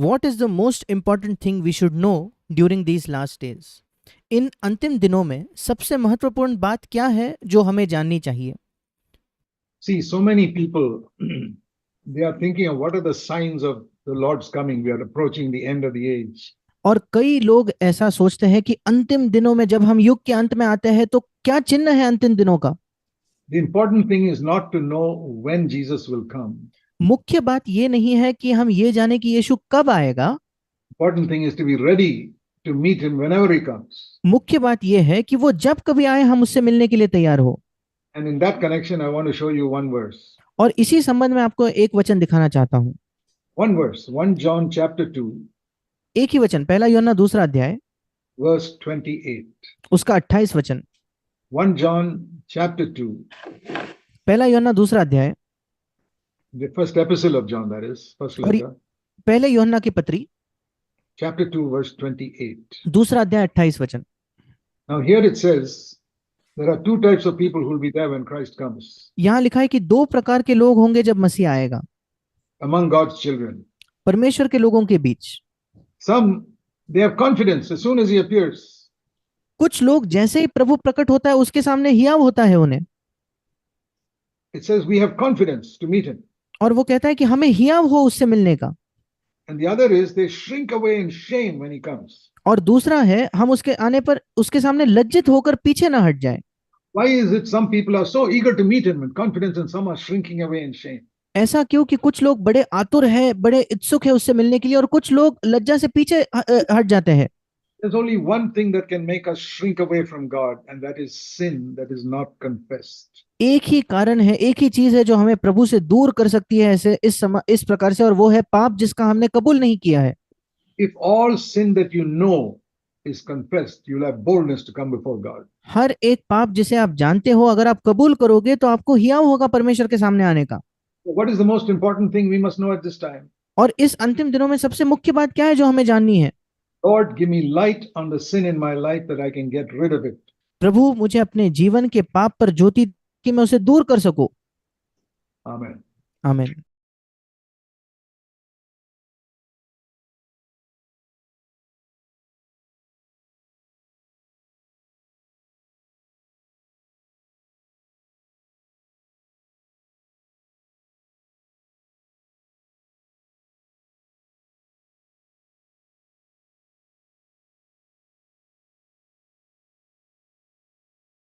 What is the most important thing we should know during these last days? इन अंतिम दिनों में सबसे महत्वपूर्ण बात क्या है जो हमें जाननी चाहिए? See, so many people, they are thinking of what are the signs of the Lord's coming. We are approaching the end of the age. और कई लोग ऐसा सोचते हैं कि अंतिम दिनों में जब हम युग के अंत में आते हैं तो क्या चिन्ह है अंतिम दिनों का? The important thing is not to know when Jesus will come. मुख्य बात ये नहीं है कि हम ये जाने कि यीशु कब आएगा. Important thing is to be ready to meet him whenever he comes. मुख्य बात ये है कि वो जब कभी आए हम उससे मिलने के लिए तैयार हो. And in that connection, I want to show you one verse. और इसी संबंध में आपको एक वचन दिखाना चाहता हूं. One verse, 1 John chapter 2, एक ही वचन, पहला यूहन्ना दूसरा अध्याय verse 28. उसका 28 वचन. 1 John chapter 2, पहला यूहन्ना दूसरा अध्याय, the first epistle of John, that is, first और letter, पहले यूहन्ना की पत्री chapter 2, verse 28. दूसरा अध्याय 28 वचन. Now, here it says, there are two types of people who will be there when Christ comes यहाँ लिखा है कि दो प्रकार के लोग होंगे जब मसीह आएगा among God's children. परमेश्वर के लोगों के बीच. Some, they have confidence as soon as he appears. कुछ लोग जैसे ही प्रभु प्रकट होता है उसके सामने हियाव होता है उन्हें, It says we have confidence to meet him. और वो कहता है कि हमें हियाव हो उससे मिलने का. And the other is they shrink away in shame when he comes. और दूसरा है हम उसके आने पर उसके सामने लज्जित होकर पीछे ना हट जाए. Why is it some people are so eager to meet him with confidence and some are shrinking away in shame? ऐसा क्यों कि कुछ लोग बड़े आतुर है, बड़े इत्सुक है उससे मिलने के लिए, और कुछ लोग लज्जा से पीछे हट जाते हैं. There's only one thing that can make us shrink away from God, and that is sin that is not confessed. एक ही कारण है, एक ही चीज है जो हमें प्रभु से दूर कर सकती है ऐसे इस प्रकार से, और वो है पाप जिसका हमने कबूल नहीं किया है. If all sin that you know is confessed, you'll have boldness to come before God. हर एक पाप जिसे आप जानते हो अगर आप कबूल करोगे तो आपको हियाव होगा परमेश्वर के सामने आने का. So what is the most important thing we must know at this time? और इस अंतिम दिनों में सबसे मुख्य बात क्या है जो हमें जाननी है? Lord, give me light on the sin in my life that I can get rid of it. प्रभु मुझे अपने जीवन के पाप पर ज्योति कि मैं उसे दूर कर सकूं. Amen. आमीन.